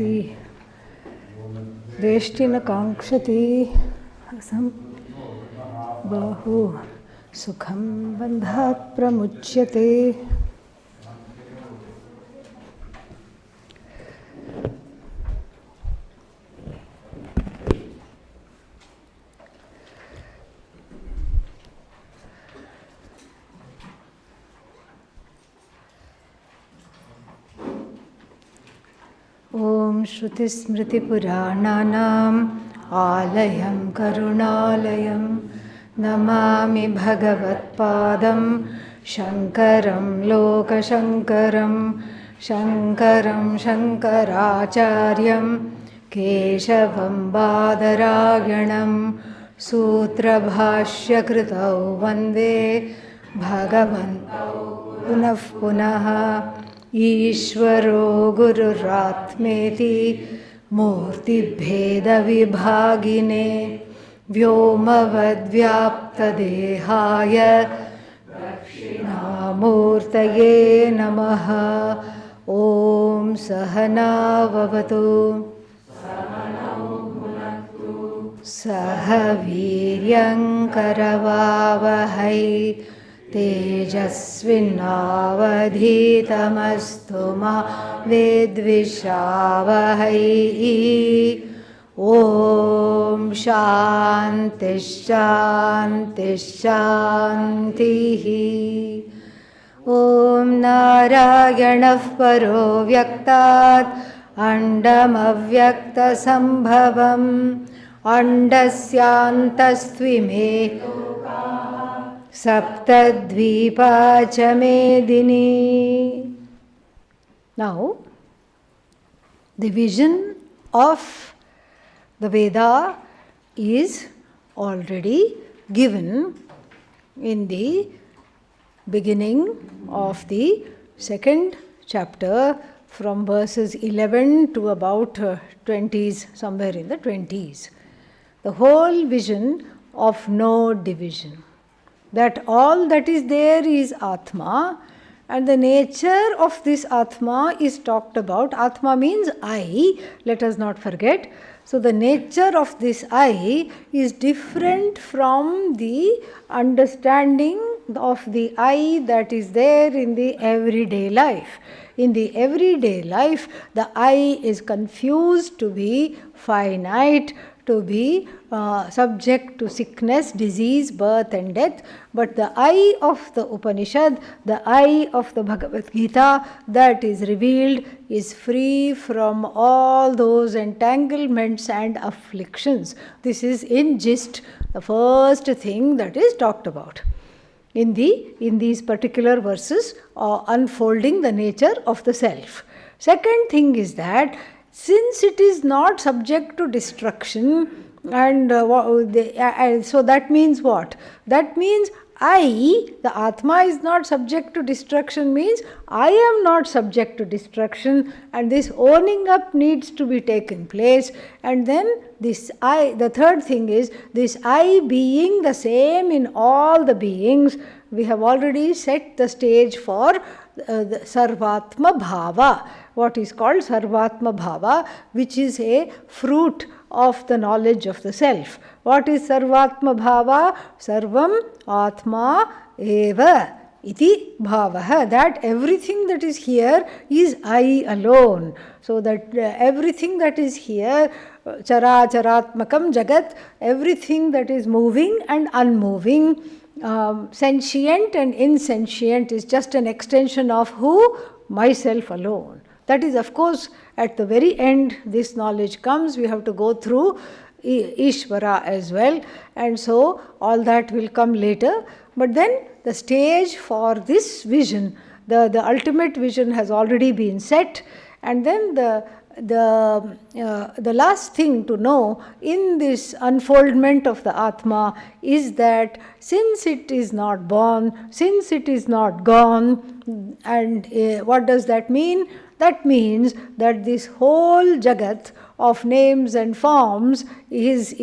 मनसि द्वेष्टिन काङ्क्षति असं बहु सुखं बन्धात् प्रमुच्यते. ॐ श्रुतिस्मृतिपुराणानाम् आलयं करुणालयं नमामि भगवत्पादं शङ्करं लोकशङ्करं शङ्करं शङ्कराचार्यं केशवं बादरायणं सूत्रभाष्यकृतौ वन्दे भगवन्तौ पुनः पुनः. ईश्वरो गुरुरात्मेति मूर्तिभेदविभागिने व्योमवद्व्याप्तदेहाय दक्षिणामूर्तये नमः. ॐ सहना भवतु सह वीर्यं करवावहै तेजस्विनावधीतमस्तु मा विद्विषावहै. ॐ शान्ति शान्ति शान्तिः. ॐ नारायणः परो व्यक्तात् अण्डमव्यक्तसम्भवम् अण्डस्यान्तस्त्विमे सप्तद्वीपा च मेदिनी. Now, the vision of the Veda is already given in the beginning of the second chapter from verses 11 to about 20s, somewhere in the 20s. The whole vision of no division. That all that is there is Atma, and the nature of this Atma is talked about. Atma means I, let us not forget. So the nature of this I is different from the understanding of the I that is there in the everyday life. In the everyday life, the I is confused to be finite, to be subject to sickness, disease, birth and death. But the I of the Upanishad, the I of the Bhagavad Gita that is revealed is free from all those entanglements and afflictions. This is in gist the first thing that is talked about in these particular verses, unfolding the nature of the self. Second thing is that since it is not subject to destruction, and so that means what? That means I, the Atma, is not subject to destruction, means I am not subject to destruction, and this owning up needs to be taken place. And then this I, the third thing is this I being the same in all the beings. We have already set the stage for the Sarvatma Bhava, what is called Sarvatma Bhava, which is a fruit of the knowledge of the self. What is Sarvatma Bhava? Sarvam Atma Eva iti Bhavaha. That everything that is here is I alone. So that everything that is here, Chara Charatmakam Jagat, everything that is moving and unmoving, sentient and insentient, is just an extension of who? Myself alone. That is, of course, at the very end this knowledge comes. We have to go through Ishvara as well, and so all that will come later. But then the stage for this vision, the ultimate vision, has already been set. And then the last thing to know in this unfoldment of the Atma is that since it is not born, since it is not gone, and what does that mean? That means that this whole Jagat of names and forms is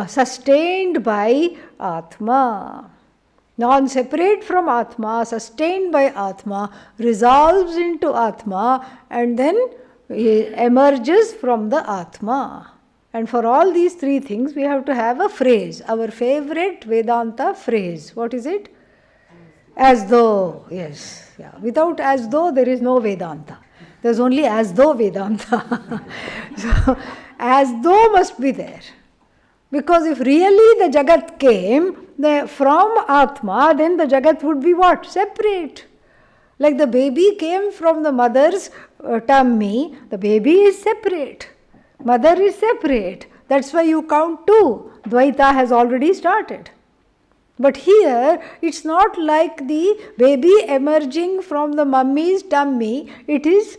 sustained by Atma. Non-separate from Atma, sustained by Atma, resolves into Atma, and then emerges from the Atma. And for all these three things, we have to have a phrase, our favorite Vedanta phrase. What is it? As though, yes. Yeah. Without as though, there is no Vedanta. There's only as though Vedanta. So, as though must be there. Because if really the Jagat came from Atma, then the Jagat would be what? Separate. Like the baby came from the mother's tummy, the baby is separate. Mother is separate. That's why you count two. Dvaita has already started. But here, it's not like the baby emerging from the mummy's tummy. It is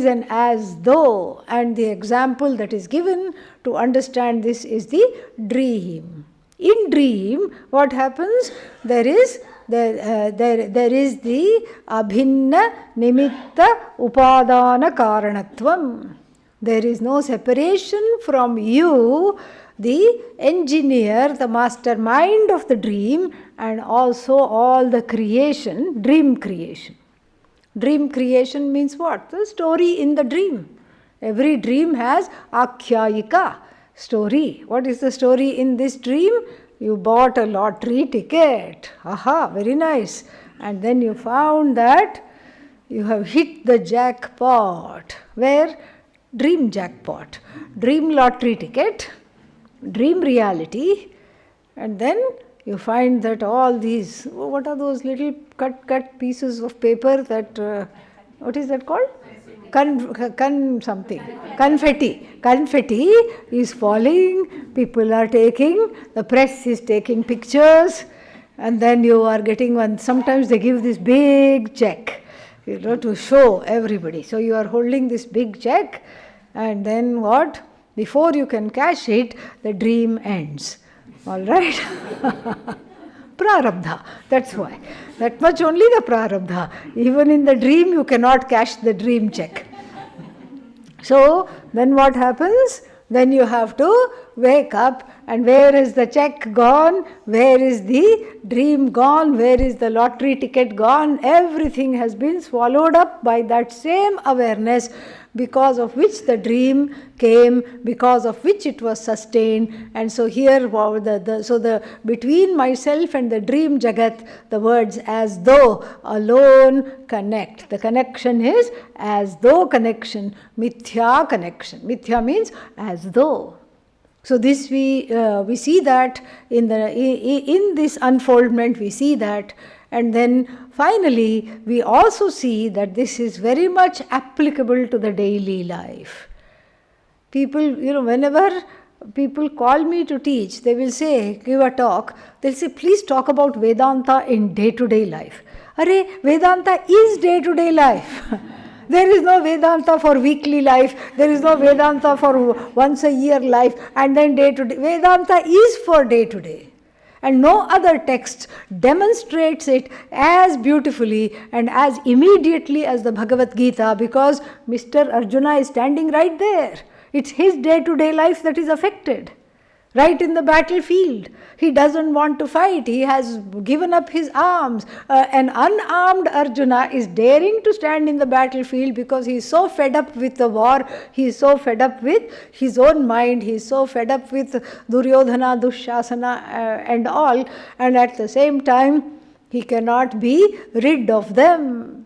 an as though. And the example that is given to understand this is the dream. In dream, what happens? There is the abhinna nimitta upadana karanatvam. There is no separation from you, the engineer, the mastermind of the dream, and also all the creation, dream creation. Dream creation means what? The story in the dream. Every dream has akhyayika, story. What is the story in this dream? You bought a lottery ticket. Aha, very nice. And then you found that you have hit the jackpot. Where? Dream jackpot. Dream lottery ticket. Dream reality. And then you find that all these, what are those little cut pieces of paper that, what is that called? Confetti. Confetti is falling, people are taking, the press is taking pictures, and then you are getting one. Sometimes they give this big check, to show everybody. So you are holding this big check, and then what? Before you can cash it, the dream ends. All right? Prarabdha, that's why. That much only the prarabdha. Even in the dream, you cannot cash the dream check. So, then what happens? Then you have to wake up, and where is the check gone? Where is the dream gone? Where is the lottery ticket gone? Everything has been swallowed up by that same awareness, because of which the dream came, because of which it was sustained. And so here, between myself and the dream jagat, the words as though alone connect. The connection is as though connection, mithya connection. Mithya means as though. So this we see that in this unfoldment, we see that. And then finally, we also see that this is very much applicable to the daily life. People, whenever people call me to teach, they will say, give a talk, they'll say, please talk about Vedanta in day-to-day life. Arre, Vedanta is day-to-day life. There is no Vedanta for weekly life. There is no Vedanta for once a year life and then day-to-day. Vedanta is for day-to-day. And no other text demonstrates it as beautifully and as immediately as the Bhagavad Gita, because Mr. Arjuna is standing right there. It's his day-to-day life that is affected. Right in the battlefield. He doesn't want to fight. He has given up his arms. An unarmed Arjuna is daring to stand in the battlefield because he is so fed up with the war. He is so fed up with his own mind. He is so fed up with Duryodhana, Dushasana and all. And at the same time, he cannot be rid of them.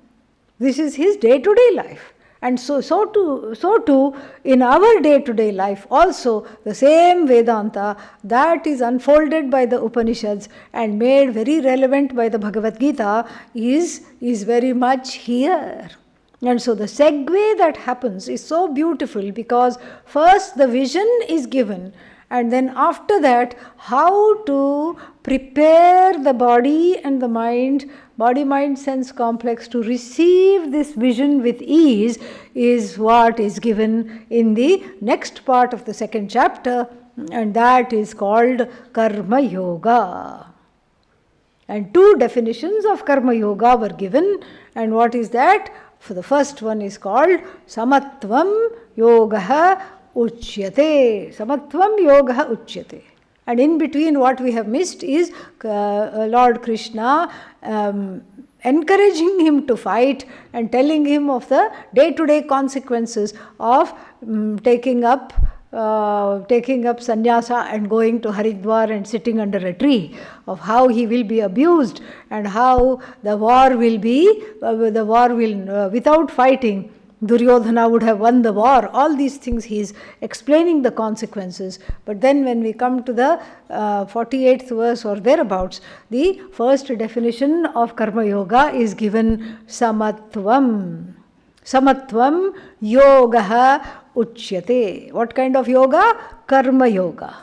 This is his day-to-day life. And so too, in our day-to-day life also, the same Vedanta that is unfolded by the Upanishads and made very relevant by the Bhagavad Gita is very much here. And so the segue that happens is so beautiful, because first the vision is given, and then after that, how to prepare the body and the mind, body-mind sense complex, to receive this vision with ease is what is given in the next part of the second chapter, and that is called Karma Yoga. And two definitions of Karma Yoga were given, and what is that? For the first one is called Samatvam Yogaha Uchyate. Samatvam Yogaha Uchyate. And in between, what we have missed is Lord Krishna encouraging him to fight and telling him of the day-to-day consequences of taking up sannyasa and going to Haridwar and sitting under a tree, of how he will be abused and how the war will without fighting, Duryodhana would have won the war. All these things he is explaining the consequences. But then when we come to the 48th verse or thereabouts, the first definition of Karma Yoga is given Samatvam. Samatvam Yogaha Uchyate. What kind of yoga? Karma Yoga.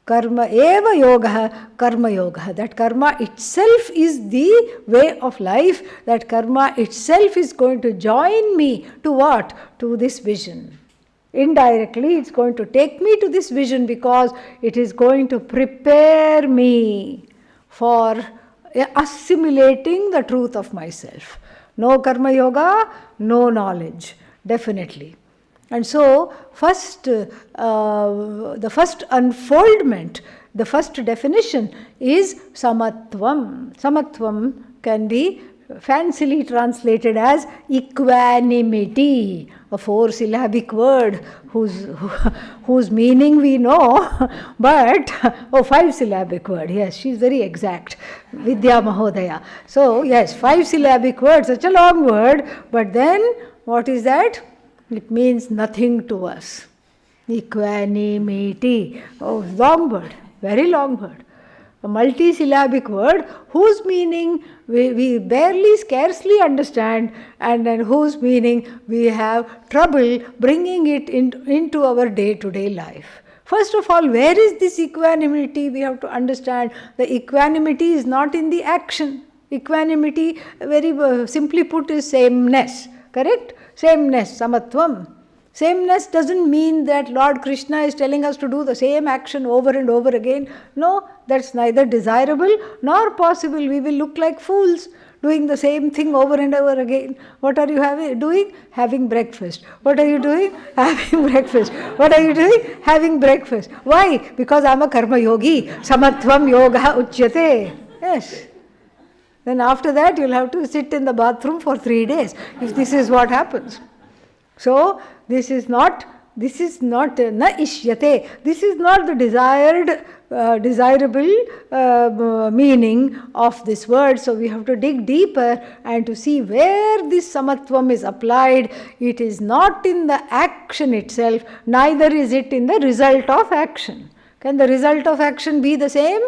Karma eva yoga, karma yoga. That karma itself is the way of life. That karma itself is going to join me to what? To this vision. Indirectly, it's going to take me to this vision because it is going to prepare me for assimilating the truth of myself. No karma yoga, no knowledge, definitely. And so, the first unfoldment, the first definition is samatvam. Samatvam can be fancily translated as equanimity, a 4-syllabic word whose meaning we know, but 5-syllabic word. Yes, she is very exact, Vidya Mahodaya. So, yes, 5-syllabic word, such a long word, but then what is that? It means nothing to us. Equanimity. Oh, long word, very long word. A multi-syllabic word whose meaning we barely, scarcely understand, and then whose meaning we have trouble bringing it into our day-to-day life. First of all, where is this equanimity? We have to understand the equanimity is not in the action. Equanimity, very simply put, is sameness. Correct? Sameness, samatvam. Sameness doesn't mean that Lord Krishna is telling us to do the same action over and over again. No, that's neither desirable nor possible. We will look like fools doing the same thing over and over again. What are you doing? Having breakfast. What are you doing? Having breakfast. What are you doing? Having breakfast. Why? Because I'm a karma yogi. Samatvam yoga uchyate. Yes. Then after that, you'll have to sit in the bathroom for 3 days, if this is what happens. So, this is not na ishyate. This is not the desirable meaning of this word. So, we have to dig deeper and to see where this samatvam is applied. It is not in the action itself, neither is it in the result of action. Can the result of action be the same?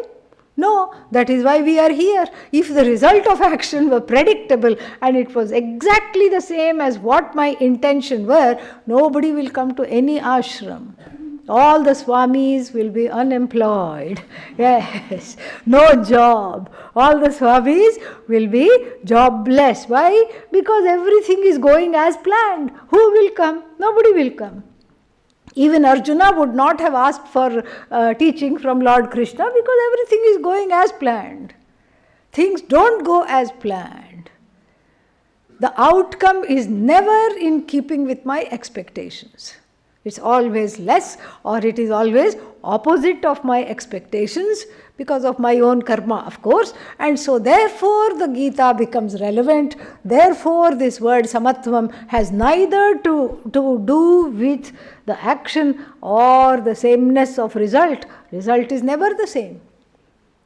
No, that is why we are here. If the result of action were predictable and it was exactly the same as what my intention were, nobody will come to any ashram. All the swamis will be unemployed. Yes, no job. All the swamis will be jobless. Why? Because everything is going as planned. Who will come? Nobody will come. Even Arjuna would not have asked for teaching from Lord Krishna because everything is going as planned. Things don't go as planned. The outcome is never in keeping with my expectations. It's always less, or it is always opposite of my expectations because of my own karma, of course. And so therefore the Gita becomes relevant. Therefore this word samatvam has neither to do with the action or the sameness of result. Result is never the same.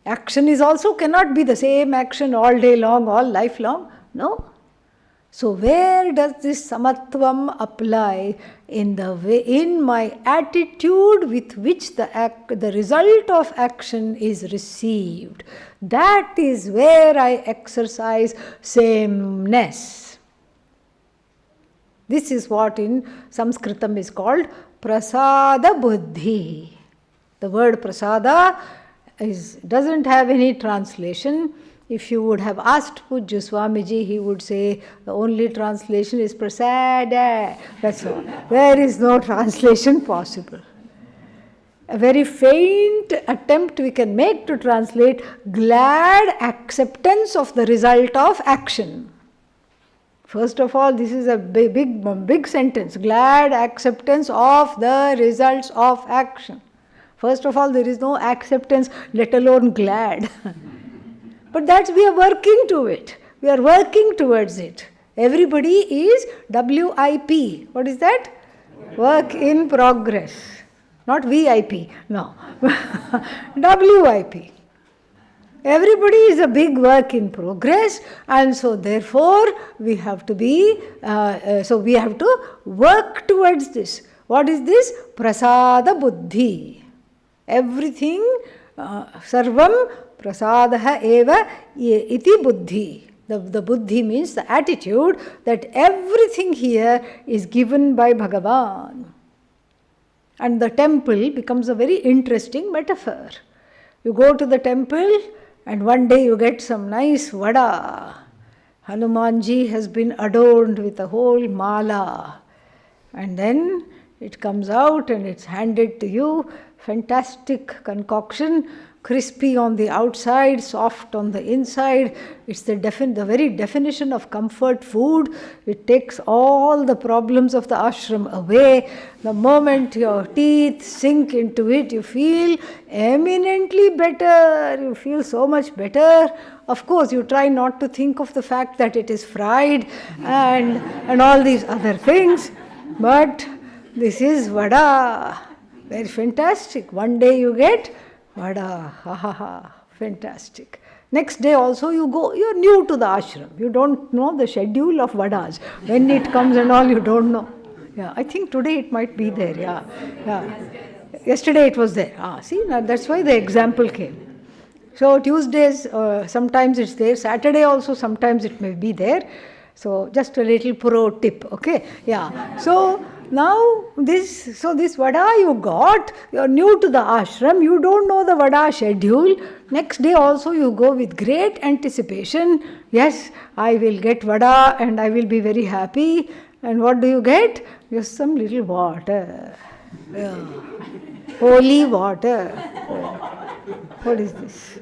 Action is also cannot be the same action all day long, all life long. No. So where does this samatvam apply? In my attitude with which the result of action is received. That is where I exercise sameness. This is what in Sanskritam is called prasada buddhi. The word prasada doesn't have any translation. If you would have asked Pujya Swamiji, he would say the only translation is prasada. That's all. There is no translation possible. A very faint attempt we can make to translate glad acceptance of the result of action. First of all, this is a big sentence. Glad acceptance of the results of action. First of all, there is no acceptance, let alone glad. But we are working to it. We are working towards it. Everybody is WIP. What is that? Work in progress. Not VIP, no. WIP. Everybody is a big work in progress, and so therefore we have to we have to work towards this. What is this? Prasada buddhi. Everything, sarvam prasadaha eva iti buddhi. The buddhi means the attitude that everything here is given by Bhagavan. And the temple becomes a very interesting metaphor. You go to the temple and one day you get some nice vada. Hanumanji has been adorned with a whole mala. And then it comes out and it's handed to you. Fantastic concoction, crispy on the outside, soft on the inside. It's the very definition of comfort food. It takes all the problems of the ashram away. The moment your teeth sink into it, you feel eminently better. You feel so much better. Of course, you try not to think of the fact that it is fried and all these other things. But this is vada. Very fantastic. One day you get vada, ha ha ha, fantastic. Next day also you go, you're new to the ashram. You don't know the schedule of vadas. When it comes and all, you don't know. Yeah, I think today it might be there, yeah. Yesterday it was there. See, now that's why the example came. So Tuesdays, sometimes it's there. Saturday also, sometimes it may be there. So just a little pro tip, okay? Yeah. So now this vada you got, you're new to the ashram, you don't know the vada schedule. Next day also you go with great anticipation. Yes, I will get vada and I will be very happy. And what do you get? Just some little water. Yeah. Holy water. What is this?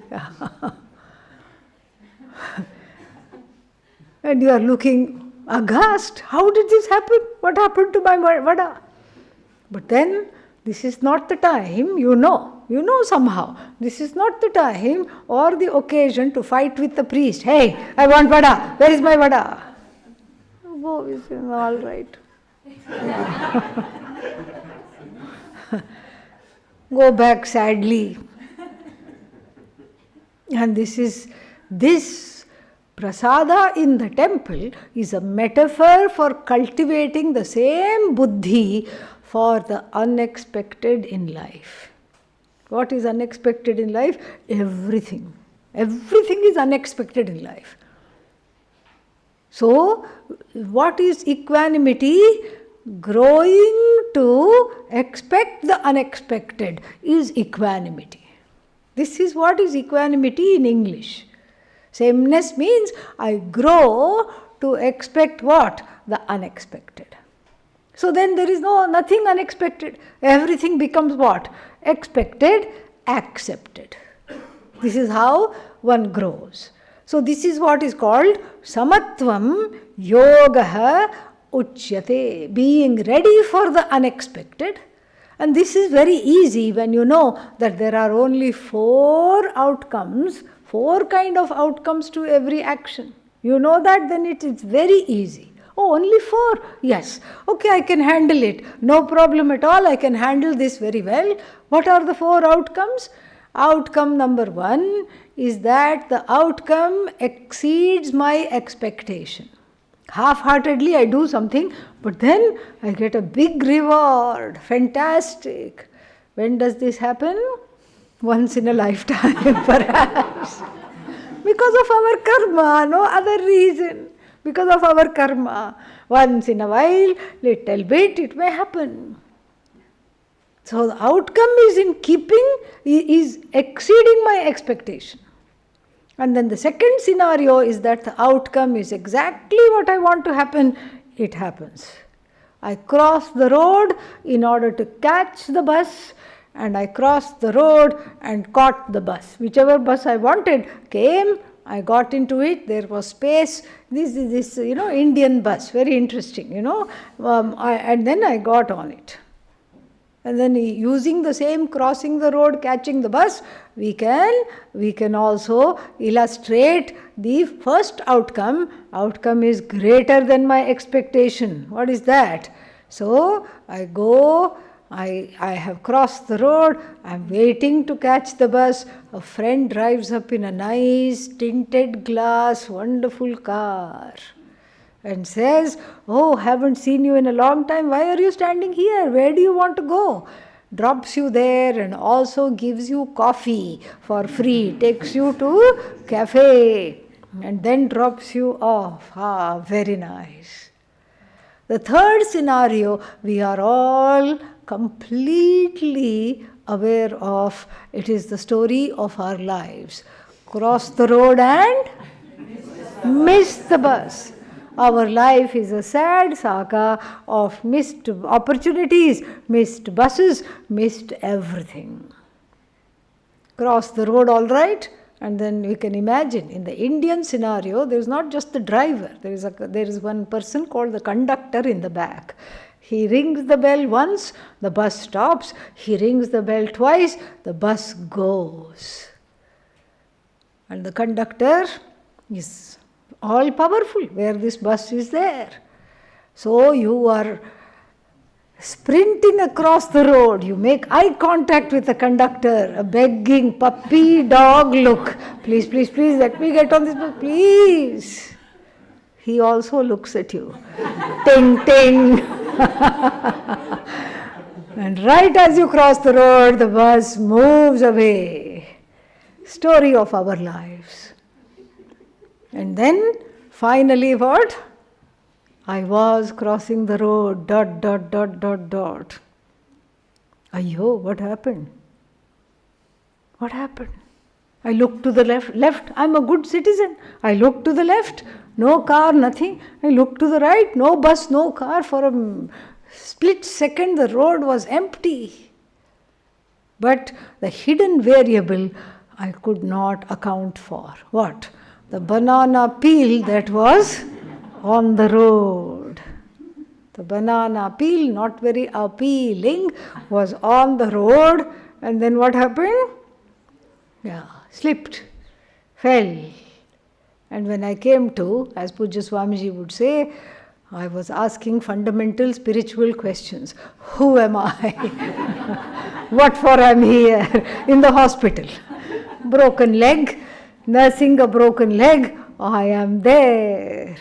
And you are looking aghast. How did this happen? What happened to my vada? But then, this is not the time, you know somehow. This is not the time or the occasion to fight with the priest. Hey, I want vada. Where is my vada? Oh, is all right. Go back sadly. And this prasada in the temple is a metaphor for cultivating the same buddhi for the unexpected in life. What is unexpected in life? Everything. Everything is unexpected in life. So, what is equanimity? Growing to expect the unexpected is equanimity. This is what is equanimity in English. Sameness means I grow to expect what? The unexpected. So then there is nothing unexpected. Everything becomes what? Expected, accepted. This is how one grows. So this is what is called samatvam yogaha uchyate, being ready for the unexpected. And this is very easy when you know that there are only 4 outcomes, 4 kind of outcomes to every action. You know that, then it is very easy. Oh, only 4? Yes. Okay, I can handle it. No problem at all. I can handle this very well. What are the 4 outcomes? Outcome number 1 is that the outcome exceeds my expectation. Half-heartedly I do something, but then I get a big reward. Fantastic. When does this happen? Once in a lifetime, perhaps. Because of our karma, no other reason. Because of our karma. Once in a while, little bit, it may happen. So the outcome is exceeding my expectation. And then the second scenario is that the outcome is exactly what I want to happen. It happens. I crossed the road in order to catch the bus, and I crossed the road and caught the bus. Whichever bus I wanted came, I got into it, there was space. This is Indian bus, very interesting, and then I got on it. And then using the same crossing the road, catching the bus, we can also illustrate the first outcome. Outcome is greater than my expectation. What is that? So I go, I have crossed the road, I'm waiting to catch the bus. A friend drives up in a nice tinted glass, wonderful car, and says, "Oh, haven't seen you in a long time. Why are you standing here? Where do you want to go?" Drops you there and also gives you coffee for free, takes you to cafe, and then drops you off. Ah, very nice. The third scenario, we are all completely aware of. It is the story of our lives. Cross the road and miss the bus. Our life is a sad saga of missed opportunities, missed buses, missed everything. Cross the road all right, and then we can imagine in the Indian scenario, there is not just the driver. There is one person called the conductor in the back. He rings the bell once, the bus stops. He rings the bell twice, the bus goes. And the conductor is all powerful where this bus is there. So you are sprinting across the road, you make eye contact with the conductor, a begging puppy dog look. Please, please, please, let me get on this bus, please. He also looks at you. Ting, ting. And right as you cross the road, the bus moves away. Story of our lives. And then, finally what? I was crossing the road, ... Ayyo, what happened? What happened? I looked to the left, I'm a good citizen. I looked to the left, no car, nothing. I looked to the right, no bus, no car. For a split second, the road was empty. But the hidden variable I could not account for. What? The banana peel that was on the road. The banana peel, not very appealing, was on the road. And then what happened? Yeah, slipped, fell. And when I came to, as Pujya Swamiji would say, I was asking fundamental spiritual questions. Who am I? What for I'm here in the hospital? Broken leg, nursing a broken leg, I am there.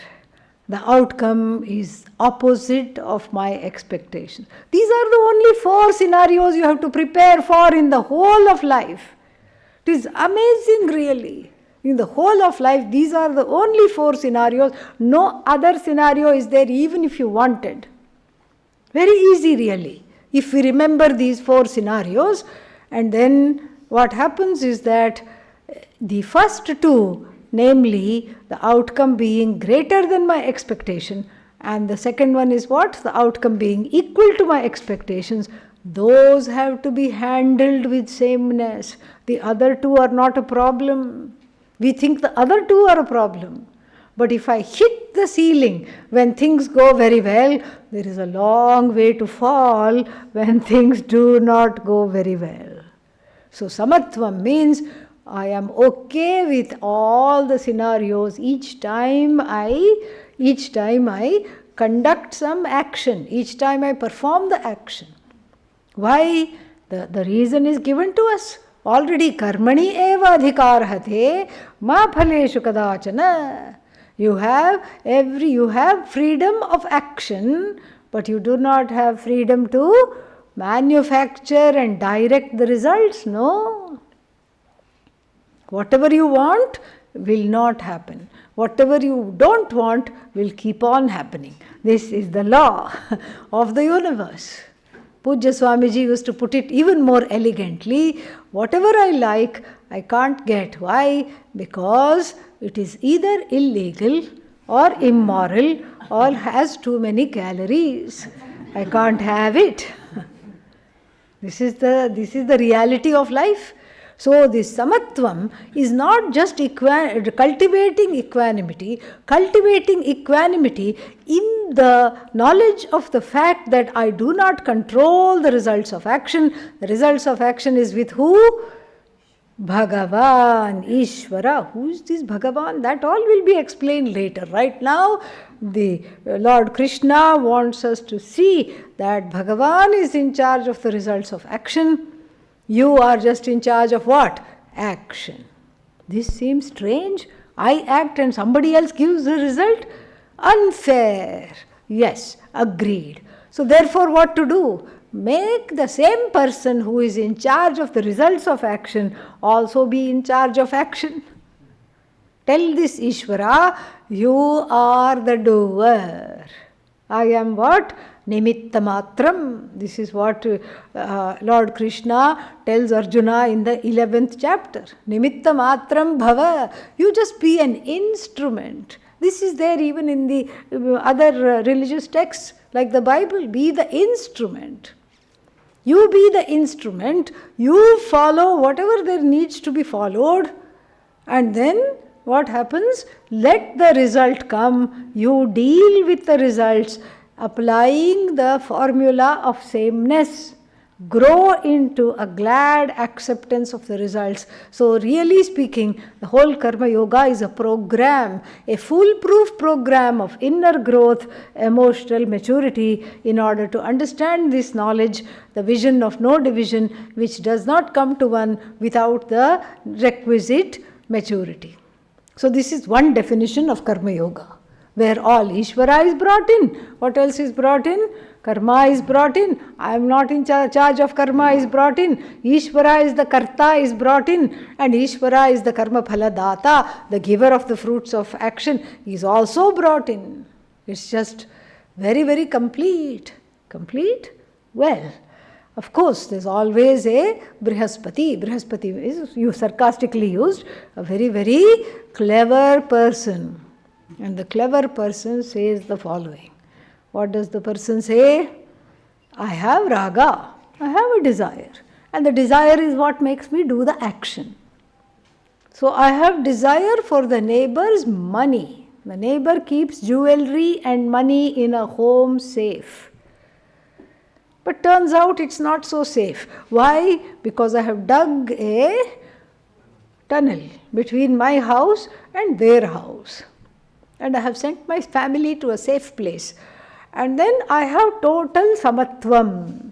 The outcome is opposite of my expectations. These are the only 4 scenarios you have to prepare for in the whole of life. It is amazing, really. In the whole of life, these are the only 4 scenarios. No other scenario is there, even if you wanted. Very easy, really. If we remember these 4 scenarios, and then what happens is that the first 2, namely the outcome being greater than my expectation, and the second one is what? The outcome being equal to my expectations, those have to be handled with sameness. The other 2 are not a problem. We think the other 2 are a problem. But if I hit the ceiling when things go very well, there is a long way to fall when things do not go very well. So samatvam means I am okay with all the scenarios each time I conduct some action, each time I perform the action. Why? The reason is given to us. Already karmani eva adhikarhate ma phaleshu kadachana. You have freedom of action, but you do not have freedom to manufacture and direct the results. No. Whatever you want will not happen. Whatever you don't want will keep on happening. This is the law of the universe. Pujya Swamiji used to put it even more elegantly. Whatever I like, I can't get. Why? Because it is either illegal or immoral or has too many calories. I can't have it. This is the reality of life. So this samatvam is not just cultivating equanimity in the knowledge of the fact that I do not control the results of action. The results of action is with who? Bhagavan, Ishvara. Who is this Bhagavan? That all will be explained later. Right now, the Lord Krishna wants us to see that Bhagavan is in charge of the results of action. You are just in charge of what? Action. This seems strange. I act and somebody else gives the result? Unfair. Yes, agreed. So therefore what to do? Make the same person who is in charge of the results of action also be in charge of action. Tell this Ishvara, you are the doer. I am what? Nimitta matram. This is what Lord Krishna tells Arjuna in the 11th chapter. Nimitta matram bhava. You just be an instrument. This is there even in the other religious texts like the Bible. Be the instrument. You be the instrument. You follow whatever there needs to be followed. And then what happens? Let the result come. You deal with the results, applying the formula of sameness. Grow into a glad acceptance of the results. So really speaking, the whole Karma Yoga is a program, a foolproof program of inner growth, emotional maturity, in order to understand this knowledge, the vision of no division, which does not come to one without the requisite maturity. So this is one definition of Karma Yoga, where all Ishvara is brought in. What else is brought in? Karma is brought in. I am not in charge of karma is brought in. Ishvara is the karta is brought in. And Ishvara is the karma phala data, the giver of the fruits of action, is also brought in. It's just very, very complete. Complete? Well, of course, there's always a Brihaspati. Brihaspati is sarcastically used, a very, very clever person. And the clever person says the following. What does the person say? I have raga, I have a desire. And the desire is what makes me do the action. So I have desire for the neighbor's money. The neighbor keeps jewelry and money in a home safe. But turns out it's not so safe. Why? Because I have dug a tunnel between my house and their house. And I have sent my family to a safe place. And then I have total samatvam.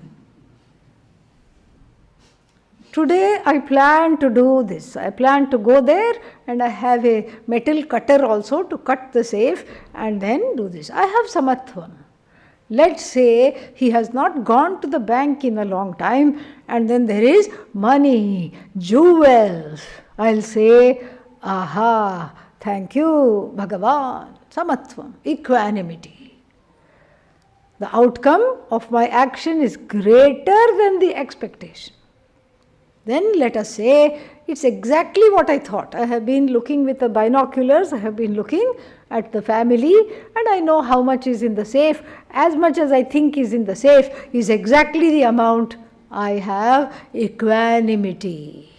Today I plan to do this. I plan to go there and I have a metal cutter also to cut the safe and then do this. I have samatvam. Let's say he has not gone to the bank in a long time and then there is money, jewels. I'll say, aha, thank you, Bhagavan, samatvam, equanimity. The outcome of my action is greater than the expectation. Then let us say, it's exactly what I thought. I have been looking with the binoculars, I have been looking at the family and I know how much is in the safe. As much as I think is in the safe is exactly the amount. I have equanimity.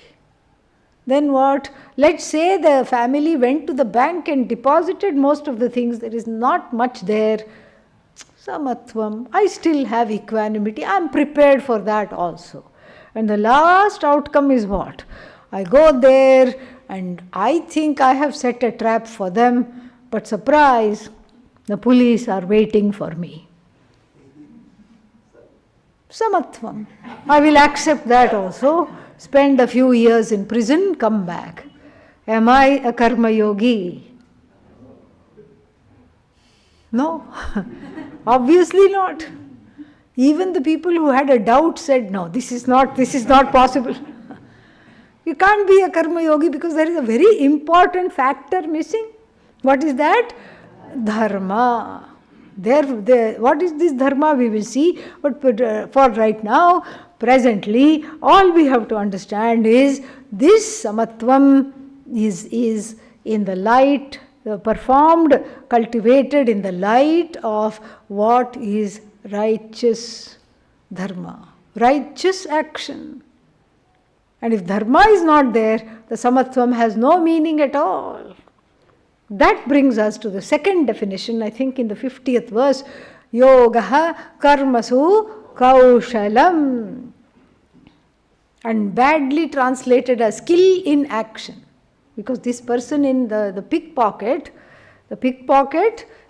Then what? Let's say the family went to the bank and deposited most of the things. There is not much there. Samatvam. I still have equanimity. I am prepared for that also. And the last outcome is what? I go there and I think I have set a trap for them, but surprise, the police are waiting for me. Samatvam. I will accept that also. Spend a few years in prison, come back. Am I a karma yogi? No. Obviously not. Even the people who had a doubt said, no, this is not possible. You can't be a karma yogi because there is a very important factor missing. What is that? Dharma. What is this dharma? We will see. But for right now, presently, all we have to understand is this samatvam is in the light, performed, cultivated in the light of what is righteous dharma, righteous action. And if dharma is not there, the samatvam has no meaning at all. That brings us to the second definition, I think in the 50th verse, yogaha karmasu kaushalam. And badly translated as skill in action. Because this person in the pickpocket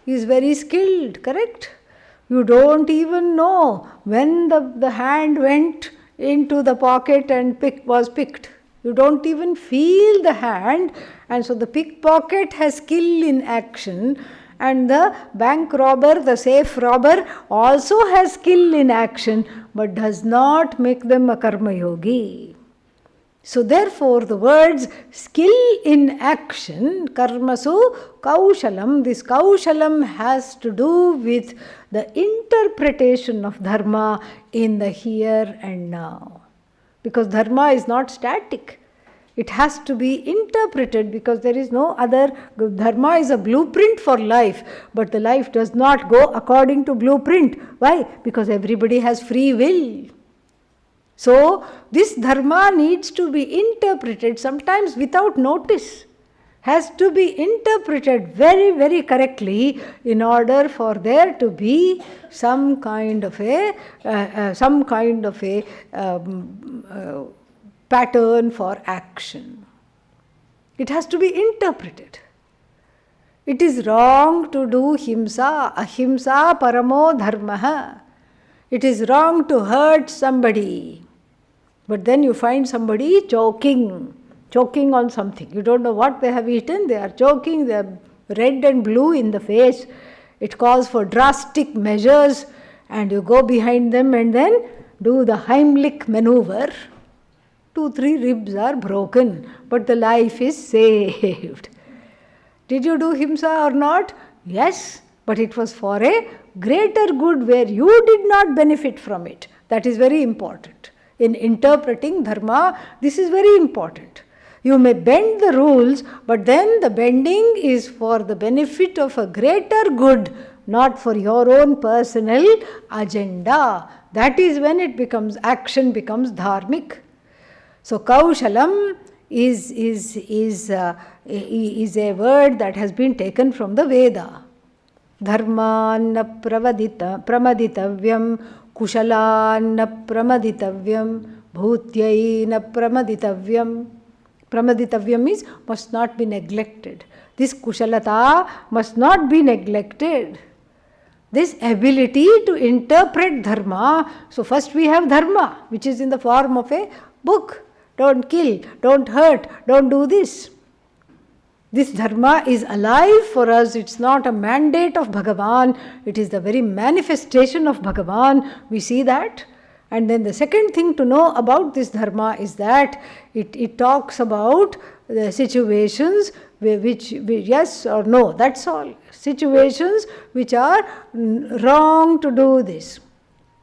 is very skilled, correct? You don't even know when the hand went into the pocket and was picked. You don't even feel the hand, and so the pickpocket has skill in action, and the bank robber, the safe robber, also has skill in action, but does not make them a karma yogi. So therefore the words skill in action, karmasu kaushalam, this kaushalam has to do with the interpretation of dharma in the here and now. Because dharma is not static. It has to be interpreted, because there is no other. Dharma is a blueprint for life, but the life does not go according to blueprint. Why? Because everybody has free will. So this dharma needs to be interpreted, sometimes without notice, has to be interpreted very, very correctly in order for there to be some kind of a pattern for action. It has to be interpreted. It is wrong to do himsa, ahimsa paramo dharmaha. It is wrong to hurt somebody. But then you find somebody choking on something. You don't know what they have eaten, they are choking, they are red and blue in the face. It calls for drastic measures, and you go behind them and then do the Heimlich maneuver. 2-3 ribs are broken, but the life is saved. Did you do himsa or not? Yes, but it was for a greater good where you did not benefit from it. That is very important. In interpreting dharma, this is very important. You may bend the rules, but then the bending is for the benefit of a greater good, not for your own personal agenda. That is when action becomes dharmic. So kaushalam is a word that has been taken from the Veda. Dharman pramaditavyam, kushalan pramaditavyam, bhutyai pramaditavyam. Pramaditavyam means must not be neglected. This kushalata must not be neglected. This ability to interpret dharma. So first we have dharma, which is in the form of a book. Don't kill, don't hurt, don't do this. This dharma is alive for us. It's not a mandate of Bhagavan. It is the very manifestation of Bhagavan. We see that. And then the second thing to know about this dharma is that it talks about the situations which yes or no, that's all. Situations which are wrong to do this.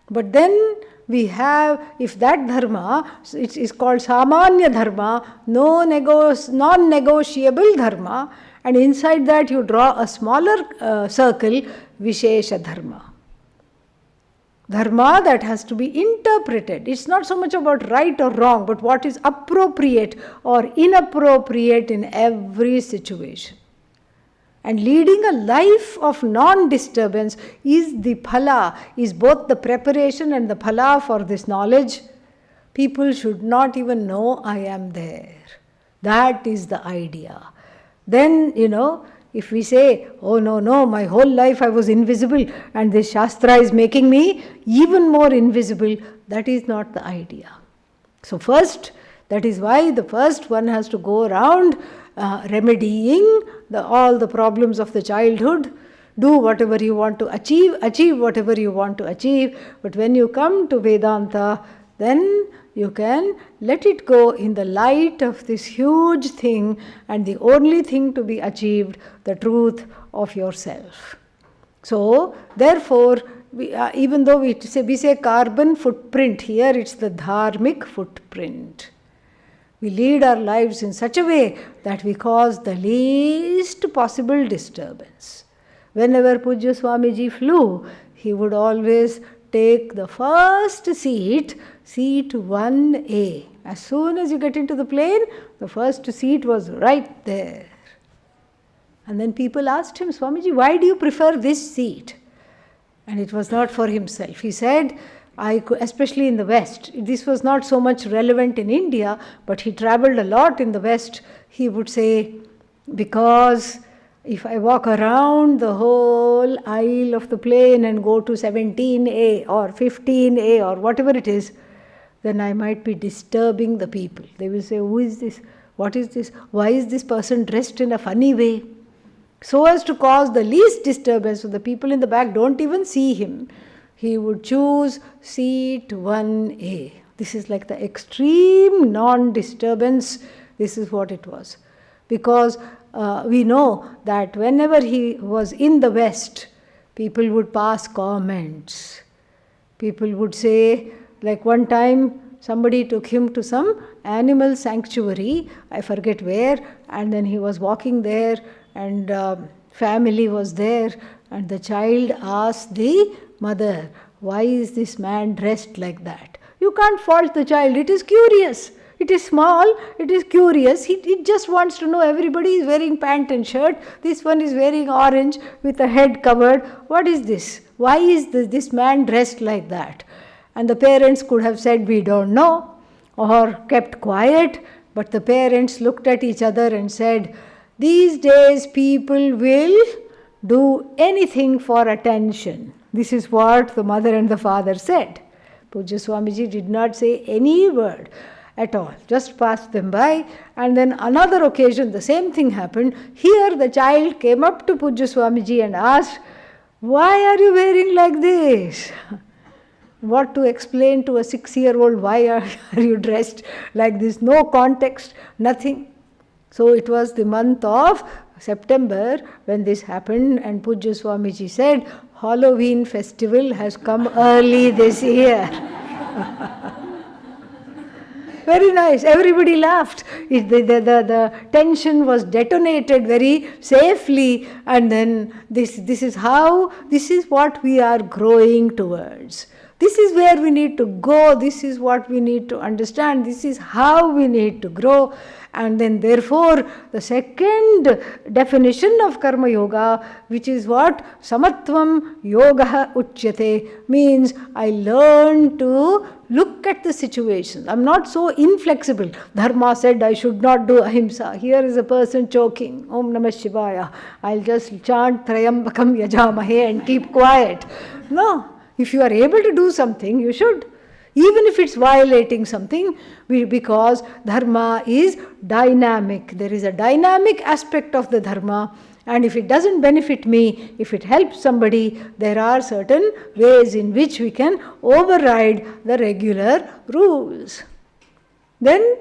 But then we have, if that dharma, it is called samanya dharma, non-negotiable dharma, and inside that you draw a smaller circle, vishesha dharma. Dharma that has to be interpreted. It's not so much about right or wrong, but what is appropriate or inappropriate in every situation. And leading a life of non-disturbance is the phala, is both the preparation and the phala for this knowledge. People should not even know I am there. That is the idea. Then, if we say, oh no, my whole life I was invisible and this Shastra is making me even more invisible, that is not the idea. So first, that is why the first one has to go around remedying all the problems of the childhood. Do whatever you want to achieve whatever you want to achieve. But when you come to Vedanta, then you can let it go in the light of this huge thing, and the only thing to be achieved, the truth of yourself. So, therefore, even though we say carbon footprint, here it's the dharmic footprint. We lead our lives in such a way that we cause the least possible disturbance. Whenever Pujya Swamiji flew, he would always take the first seat 1A. As soon as you get into the plane, the first seat was right there. And then people asked him, Swamiji, why do you prefer this seat? And it was not for himself. He said, especially in the West, this was not so much relevant in India, but he traveled a lot in the West. He would say, because if I walk around the whole aisle of the plane and go to 17A or 15A or whatever it is, then I might be disturbing the people. They will say, who is this? What is this? Why is this person dressed in a funny way? So as to cause the least disturbance, so the people in the back don't even see him. He would choose seat 1A. This is like the extreme non-disturbance. This is what it was. Because we know that whenever he was in the West, people would pass comments. People would say, like one time, somebody took him to some animal sanctuary, I forget where, and then he was walking there, and family was there, and the child asked the mother, why is this man dressed like that? You can't fault the child, it is curious. It is small, it is curious, it just wants to know. Everybody is wearing pant and shirt, this one is wearing orange with a head covered. What is this? Why is this man dressed like that? And the parents could have said, we don't know, or kept quiet, but the parents looked at each other and said, these days people will do anything for attention. This is what the mother and the father said. Pujya Swamiji did not say any word at all, just passed them by. And then another occasion, the same thing happened. Here the child came up to Pujya Swamiji and asked, why are you wearing like this? What to explain to a 6-year-old, why are you dressed like this? No context, nothing. So it was the month of September when this happened, and Pujya Swamiji said, Halloween festival has come early this year. Very nice. Everybody laughed. The tension was detonated very safely, and then this is what we are growing towards. This is where we need to go. This is what we need to understand. This is how we need to grow. And then therefore, the second definition of Karma Yoga, which is what? Samatvam Yoga Uchyate, means I learn to look at the situations. I'm not so inflexible. Dharma said I should not do ahimsa. Here is a person choking. Om Namah Shivaya. I'll just chant Trayambakam Yajamahe and keep quiet. No. If you are able to do something, you should. Even if it's violating something, because dharma is dynamic. There is a dynamic aspect of the dharma, and if it doesn't benefit me, if it helps somebody, there are certain ways in which we can override the regular rules. Then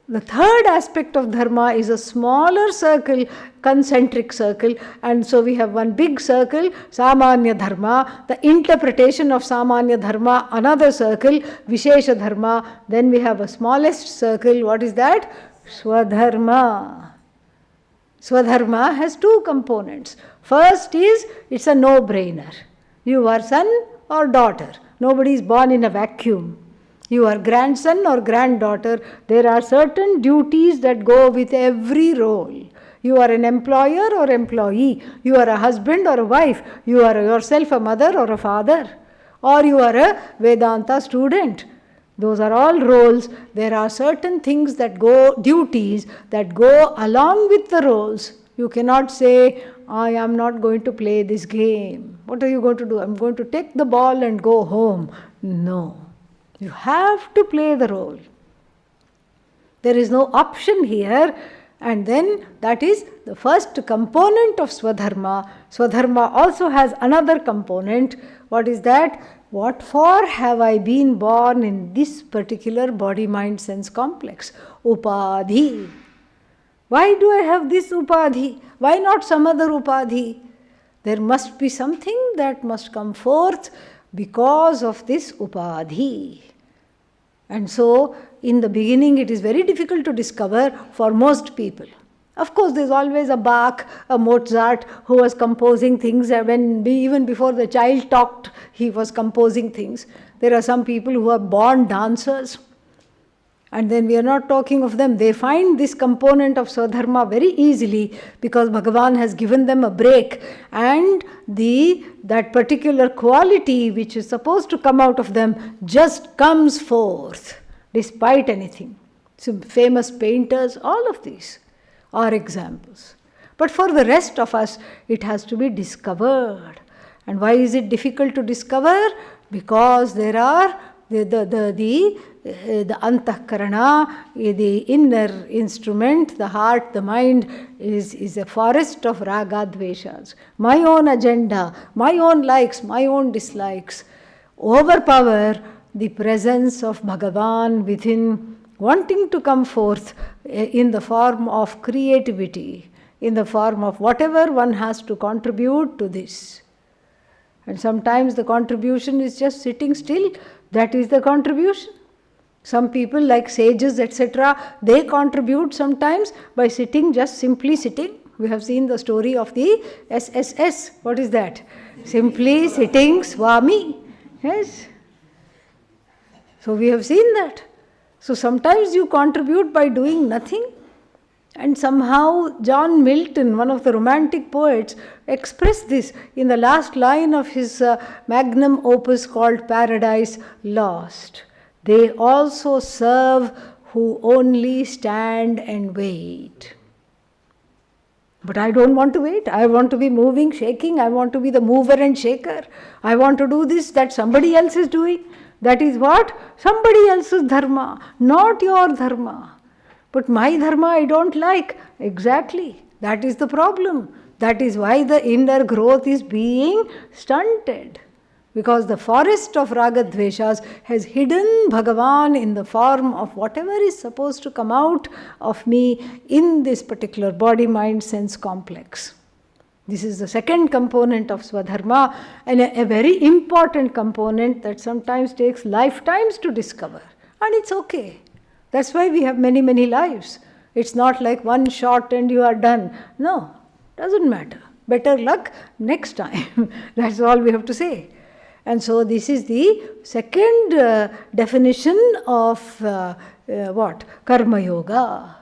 the third aspect of dharma is a smaller circle, concentric circle, and so we have one big circle, Samanya Dharma, the interpretation of Samanya Dharma, another circle, Vishesha Dharma, then we have a smallest circle, what is that? Swadharma. Swadharma has two components. First is, it's a no-brainer. You are son or daughter. Nobody is born in a vacuum. You are grandson or granddaughter. There are certain duties that go with every role. You are an employer or employee. You are a husband or a wife. You are yourself a mother or a father. Or you are a Vedanta student. Those are all roles. There are certain things that go, duties that go along with the roles. You cannot say, I am not going to play this game. What are you going to do? I'm going to take the ball and go home. No. You have to play the role. There is no option here. And then that is the first component of Swadharma. Swadharma also has another component. What is that? What for have I been born in this particular body, mind, sense complex? Upadhi. Why do I have this upadhi? Why not some other upadhi? There must be something that must come forth because of this upadhi. And so, in the beginning, it is very difficult to discover for most people. Of course, there's always a Bach, a Mozart who was composing things. Even before the child talked, he was composing things. There are some people who are born dancers. And then we are not talking of them. They find this component of Swadharma very easily because Bhagavan has given them a break. And that particular quality which is supposed to come out of them just comes forth despite anything. Some famous painters, all of these are examples. But for the rest of us, it has to be discovered. And why is it difficult to discover? Because there are the antahkarana, the inner instrument, the heart, the mind is a forest of raga dveshas. My own agenda, my own likes, my own dislikes overpower the presence of Bhagavan within, wanting to come forth in the form of creativity, in the form of whatever one has to contribute to this. And sometimes the contribution is just sitting still. That is the contribution. Some people like sages, etc., they contribute sometimes by sitting, just simply sitting. We have seen the story of the SSS. What is that? Simply sitting Swami. Yes. So we have seen that. So sometimes you contribute by doing nothing. And somehow John Milton, one of the romantic poets, expressed this in the last line of his magnum opus called Paradise Lost. They also serve who only stand and wait. But I don't want to wait. I want to be moving, shaking. I want to be the mover and shaker. I want to do this that somebody else is doing. That is what? Somebody else's dharma, not your dharma. But my dharma I don't like. Exactly. That is the problem. That is why the inner growth is being stunted. Because the forest of raga dveshas has hidden Bhagavan in the form of whatever is supposed to come out of me in this particular body, mind, sense complex. This is the second component of Swadharma, and a very important component that sometimes takes lifetimes to discover. And it's okay. That's why we have many, many lives. It's not like one shot and you are done. No, doesn't matter. Better luck next time. That's all we have to say. And so this is the second definition of what? Karma Yoga.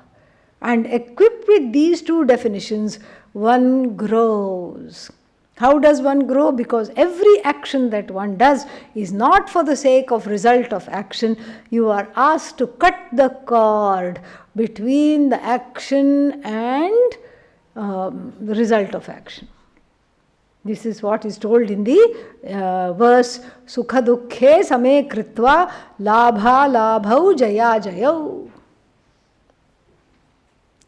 And equipped with these two definitions, one grows. How does one grow? Because every action that one does is not for the sake of result of action. You are asked to cut the cord between the action and the result of action. This is what is told in the verse, Sukha dukkhe same kritva labha labhau jaya jayau.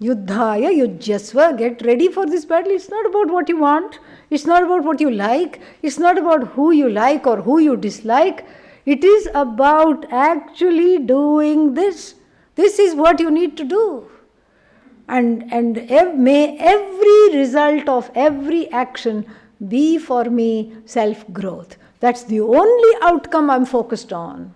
Yuddhaya yujyasva, get ready for this battle. It's not about what you want. It's not about what you like. It's not about who you like or who you dislike. It is about actually doing this. This is what you need to do. And may every result of every action be for me self-growth. That's the only outcome I'm focused on.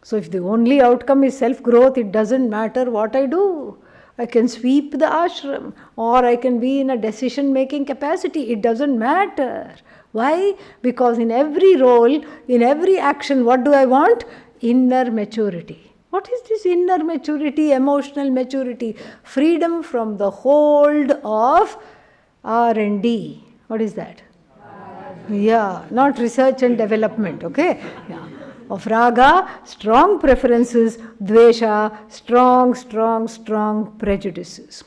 So if the only outcome is self-growth, it doesn't matter what I do. I can sweep the ashram or I can be in a decision-making capacity. It doesn't matter. Why? Because in every role, in every action, what do I want? Inner maturity. What is this inner maturity, emotional maturity? Freedom from the hold of R&D. What is that? Yeah, not research and development, okay? Yeah. Of raga, strong preferences, dvesha, strong prejudices.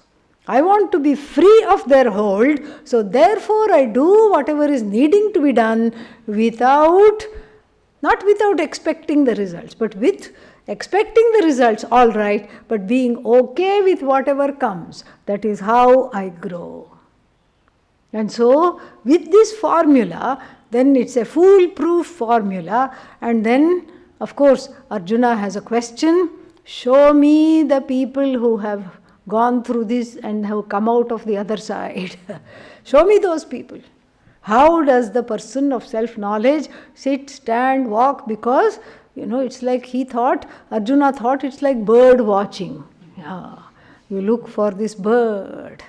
I want to be free of their hold, so therefore I do whatever is needing to be done not without expecting the results, but with expecting the results, all right, but being okay with whatever comes. That is how I grow. And so, with this formula, then it's a foolproof formula. And then, of course, Arjuna has a question. Show me the people who have gone through this and have come out of the other side. Show me those people. How does the person of self-knowledge sit, stand, walk? Because, it's like Arjuna thought it's like bird watching. Yeah, you look for this bird.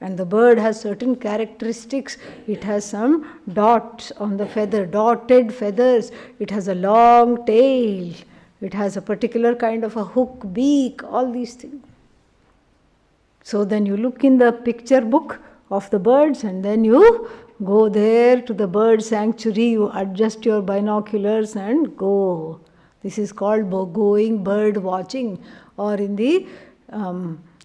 And the bird has certain characteristics. It has some dots on the feather, dotted feathers. It has a long tail. It has a particular kind of a hook, beak, all these things. So then you look in the picture book of the birds and then you go there to the bird sanctuary, you adjust your binoculars and go. This is called going bird watching, or in the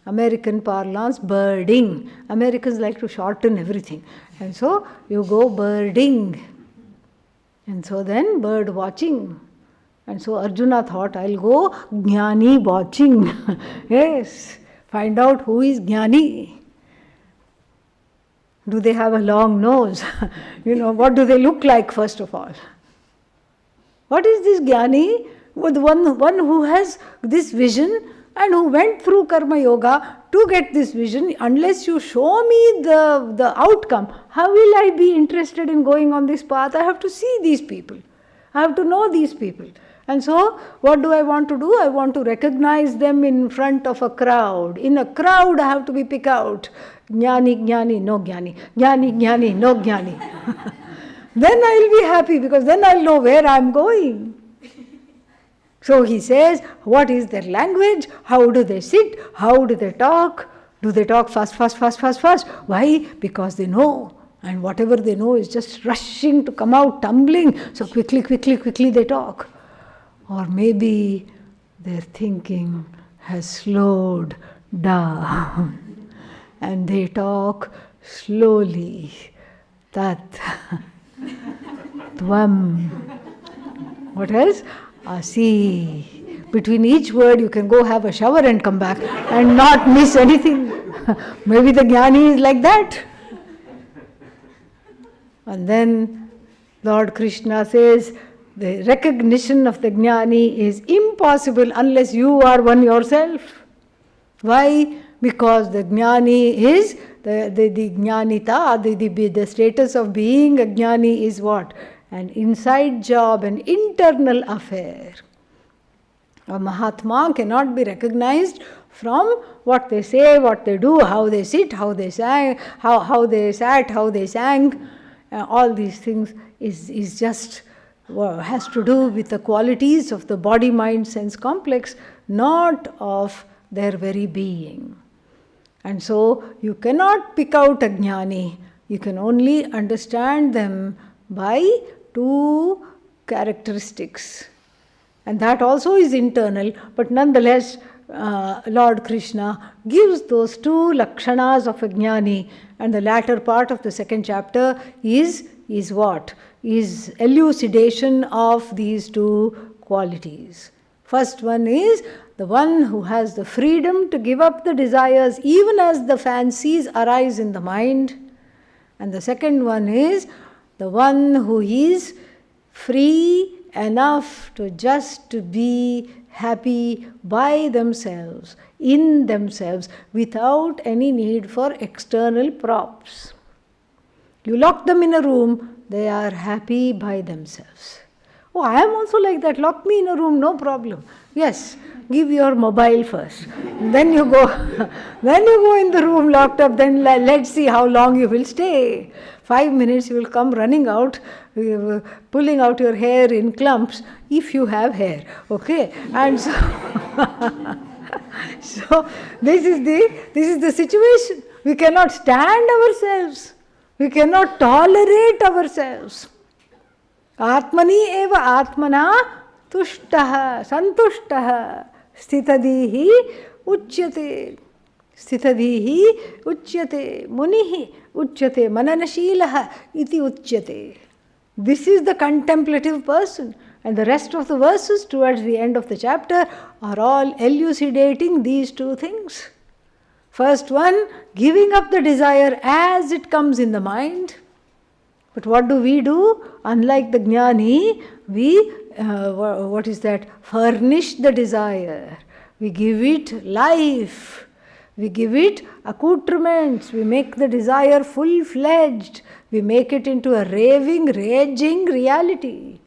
American parlance, birding. Americans like to shorten everything. And so you go birding. And so then bird watching. And so Arjuna thought, I'll go Jnani watching. Yes, find out who is Jnani. Do they have a long nose? What do they look like first of all? What is this Jnani? The one who has this vision and who went through Karma Yoga to get this vision. Unless you show me the outcome, how will I be interested in going on this path? I have to see these people. I have to know these people. And so, what do I want to do? I want to recognize them in front of a crowd. In a crowd, I have to be picked out. Jnani, Jnani, no Jnani. Jnani, Jnani, no Jnani. Then I will be happy because then I will know where I am going. So he says, what is their language? How do they sit? How do they talk? Do they talk fast? Why? Because they know. And whatever they know is just rushing to come out, tumbling. So quickly they talk. Or maybe their thinking has slowed down. And they talk slowly. Tat. Tvam. What else? Asi. Between each word you can go have a shower and come back and not miss anything. Maybe the Jnani is like that. And then Lord Krishna says, the recognition of the Jnani is impossible unless you are one yourself. Why? Because the Jnani is, the Jnanita, the status of being a Jnani is what? An inside job, an internal affair. A Mahatma cannot be recognized from what they say, what they do, how they sit, how they sang, how they sat, how they sang. All these things is just has to do with the qualities of the body, mind, sense complex, not of their very being. And so you cannot pick out a Jnani. You can only understand them by two characteristics. And that also is internal, but nonetheless, Lord Krishna gives those two lakshanas of a Jnani, and the latter part of the second chapter is what? Is elucidation of these two qualities. First one is the one who has the freedom to give up the desires even as the fancies arise in the mind. And the second one is the one who is free enough to just to be happy by themselves, in themselves, without any need for external props. You lock them in a room, they are happy by themselves. Oh, I am also like that. Lock me in a room, no problem. Yes, give your mobile first. Then you go in the room locked up, then let's see how long you will stay. 5 minutes you will come running out, pulling out your hair in clumps, if you have hair. Okay? And so, so this is the situation. We cannot stand ourselves. We cannot tolerate ourselves. Atmani eva atmana tushtaha, santushtaha, sthitadihi uchyate. Sthitadihi uchyate, munihi uchyate, mananashilaha iti uchyate. This is the contemplative person. And the rest of the verses towards the end of the chapter are all elucidating these two things. First one, giving up the desire as it comes in the mind. But what do? Unlike the Jnani, we, furnish the desire. We give it life. We give it accoutrements. We make the desire full-fledged. We make it into a raving, raging reality.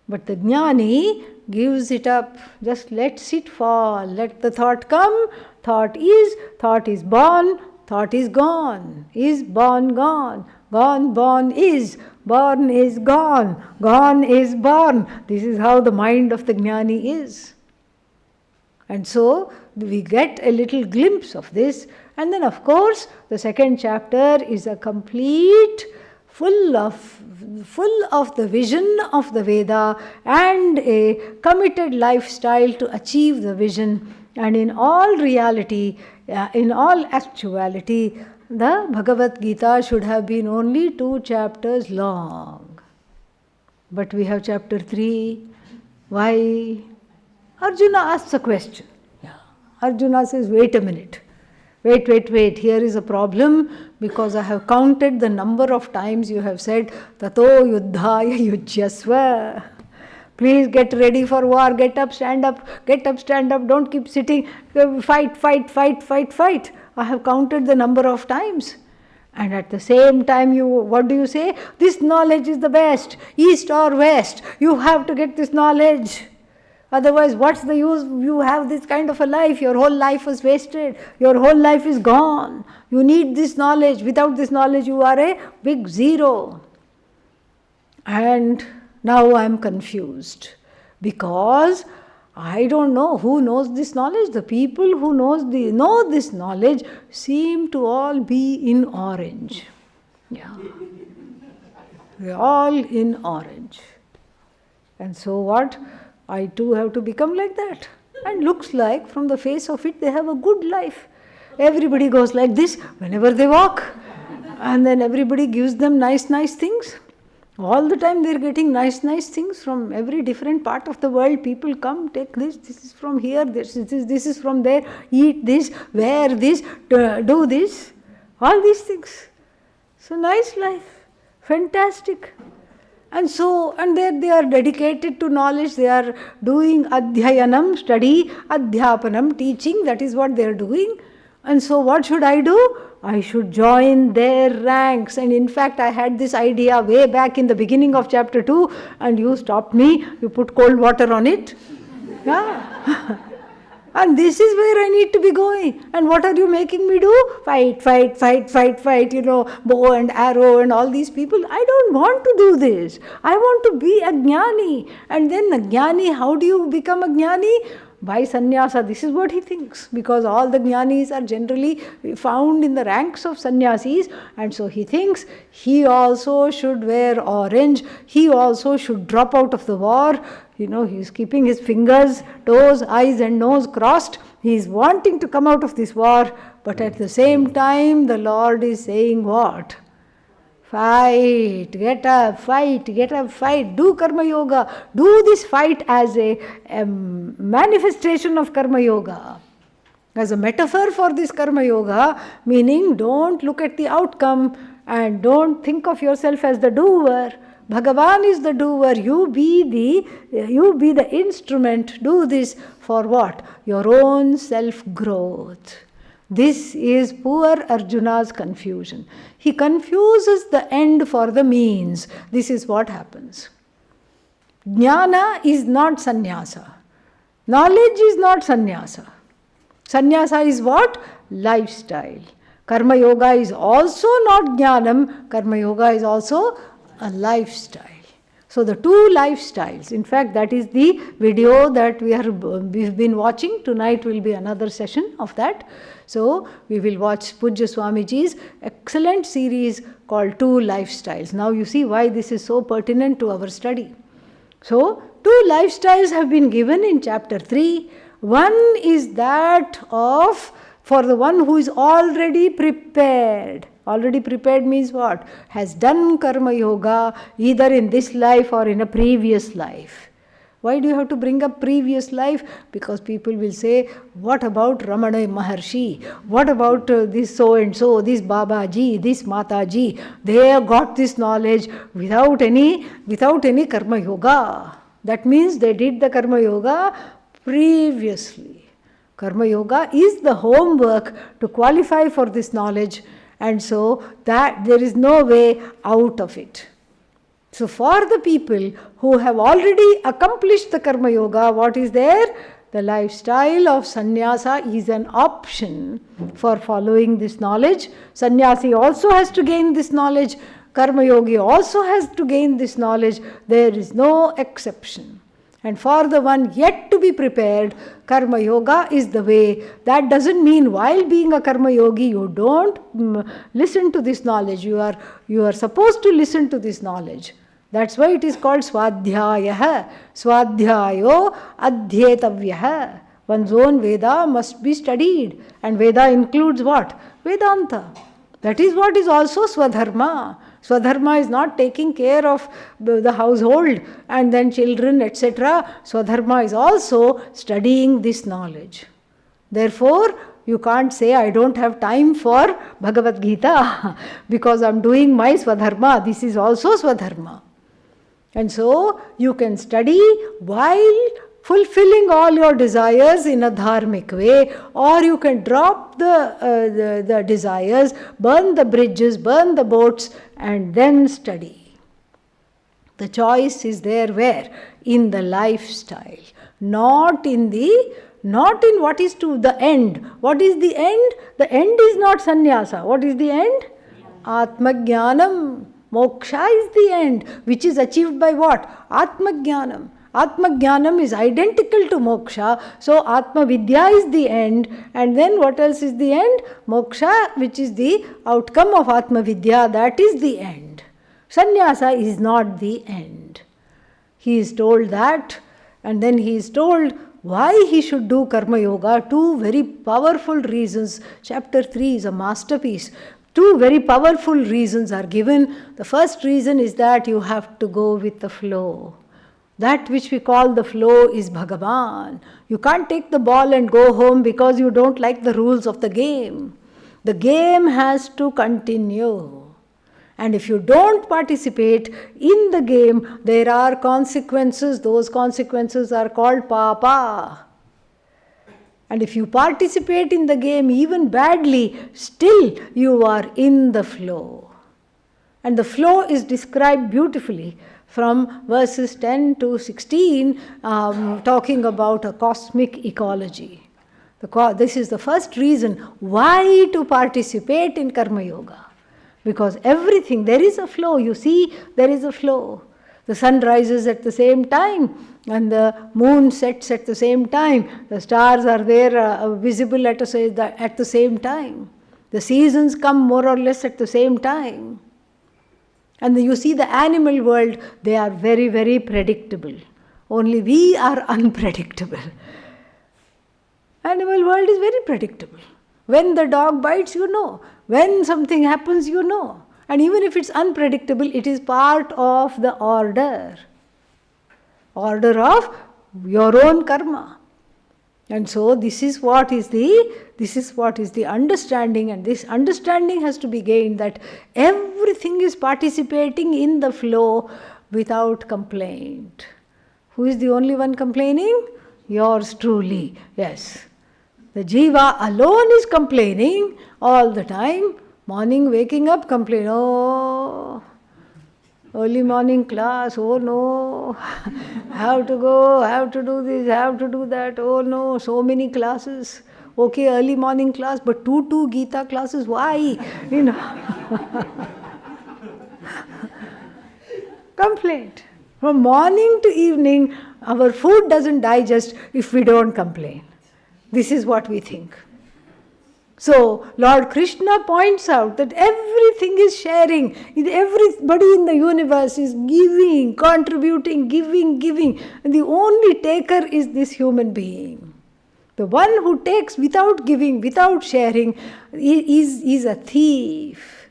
But the Jnani gives it up. Just lets it fall. Let the thought come. Thought is born, thought is gone. Is born, gone. Gone, born, is. Born is gone. Gone is born. This is how the mind of the jnani is. And so we get a little glimpse of this. And then of course the second chapter is a complete, full of the vision of the Veda and a committed lifestyle to achieve the vision. And in all reality, in all actuality, the Bhagavad Gita should have been only 2 chapters long. But we have chapter 3. Why? Arjuna asks a question. Arjuna says, wait a minute. Wait. Here is a problem because I have counted the number of times you have said, Tato yuddhaya yujyasva. Please get ready for war. Get up, stand up. Don't keep sitting. Fight. I have counted the number of times. And at the same time, what do you say? This knowledge is the best. East or west. You have to get this knowledge. Otherwise, what's the use? You have this kind of a life. Your whole life was wasted. Your whole life is gone. You need this knowledge. Without this knowledge, you are a big zero. And now I am confused because I don't know who knows this knowledge. The people who know this knowledge seem to all be in orange. Yeah. They're all in orange. And so what? I too have to become like that. And looks like from the face of it they have a good life. Everybody goes like this whenever they walk. And then everybody gives them nice things. All the time they're getting nice things from every different part of the world. People come, take this is from here, this is from there, eat this, wear this, do this. All these things. So nice life. Fantastic. And there they are dedicated to knowledge. They are doing adhyayanam, study, adhyapanam, teaching. That is what they are doing. And so what should I do? I should join their ranks. And in fact, I had this idea way back in the beginning of chapter 2, and you stopped me. You put cold water on it. Yeah. And this is where I need to be going. And what are you making me do? Fight, bow and arrow and all these people. I don't want to do this. I want to be a jnani. And then a jnani, how do you become a jnani? By sannyasa. This is what he thinks. Because all the jnanis are generally found in the ranks of sannyasis. And so he thinks he also should wear orange. He also should drop out of the war. He's keeping his fingers, toes, eyes and nose crossed. He is wanting to come out of this war. But at the same time, the Lord is saying what? Fight, get up, fight. Do karma yoga. Do this fight as a manifestation of karma yoga. As a metaphor for this karma yoga, meaning don't look at the outcome and don't think of yourself as the doer. Bhagavan is the doer. You be the instrument. Do this for what? Your own self-growth. This is poor Arjuna's confusion. He confuses the end for the means. This is what happens. Jnana is not sannyasa. Knowledge is not sannyasa. Sannyasa is what? Lifestyle. Karma yoga is also not jnanam. Karma yoga is also a lifestyle. So the 2 lifestyles, in fact that is the video that we've been watching. Tonight will be another session of that. So we will watch Pujya Swamiji's excellent series called 2 Lifestyles. Now you see why this is so pertinent to our study. So 2 lifestyles have been given in chapter 3. One is that of for the one who is already prepared. Already prepared means what? Has done karma yoga either in this life or in a previous life. Why do you have to bring up previous life? Because people will say, what about Ramana Maharshi? What about this so-and-so, this Babaji, this Mataji? They have got this knowledge without any karma yoga. That means they did the karma yoga previously. Karma yoga is the homework to qualify for this knowledge. And so that there is no way out of it. So for the people who have already accomplished the karma yoga, what is there? The lifestyle of sannyasa is an option for following this knowledge. Sannyasi also has to gain this knowledge. Karma yogi also has to gain this knowledge. There is no exception. And for the one yet to be prepared, Karma Yoga is the way. That doesn't mean while being a Karma Yogi, you don't listen to this knowledge. You are supposed to listen to this knowledge. That's why it is called Swadhyayah. Swadhyayo Adhyetavyaha. One's own Veda must be studied. And Veda includes what? Vedanta. That is what is also Swadharma. Swadharma is not taking care of the household and then children, etc. Swadharma is also studying this knowledge. Therefore, you can't say, I don't have time for Bhagavad Gita because I'm doing my Swadharma. This is also Swadharma. And so, you can study while fulfilling all your desires in a dharmic way, or you can drop the desires, burn the bridges, burn the boats, and then study. The choice is there where? In the lifestyle, not in what is to the end. What is the end? The end is not sannyasa. What is the end? Atmajnanam. Moksha is the end, which is achieved by what? Atmajnanam. Atmajnanam is identical to moksha, so Atmavidya is the end, and then what else is the end? Moksha, which is the outcome of Atmavidya, that is the end. Sannyasa is not the end. He is told that, and then he is told why he should do Karma Yoga. Two very powerful reasons. Chapter 3 is a masterpiece. Two very powerful reasons are given. The first reason is that you have to go with the flow. That which we call the flow is Bhagavan. You can't take the ball and go home because you don't like the rules of the game. The game has to continue. And if you don't participate in the game, there are consequences. Those consequences are called papa. And if you participate in the game even badly, still you are in the flow. And the flow is described beautifully from verses 10 to 16, talking about a cosmic ecology. This is the first reason why to participate in Karma Yoga. Because everything, there is a flow. You see, there is a flow. The sun rises at the same time and the moon sets at the same time. The stars are there visible at the same time. The seasons come more or less at the same time. And you see the animal world, they are very, very predictable. Only we are unpredictable. Animal world is very predictable. When the dog bites, you know. When something happens, you know. And even if it's unpredictable, it is part of the order. Order of your own karma. And so this is what is the understanding, and this understanding has to be gained, that everything is participating in the flow without complaint. Who is the only one complaining? Yours truly. Yes. The jiva alone is complaining all the time. Morning waking up, complain, oh, early morning class, oh no, have to go, have to do this, have to do that, oh no, so many classes. Okay, early morning class, but two Gita classes, why? You know. Complaint. From morning to evening, our food doesn't digest if we don't complain. This is what we think. So, Lord Krishna points out that everything is sharing. Everybody in the universe is giving, contributing, giving. And the only taker is this human being. The one who takes without giving, without sharing, is a thief.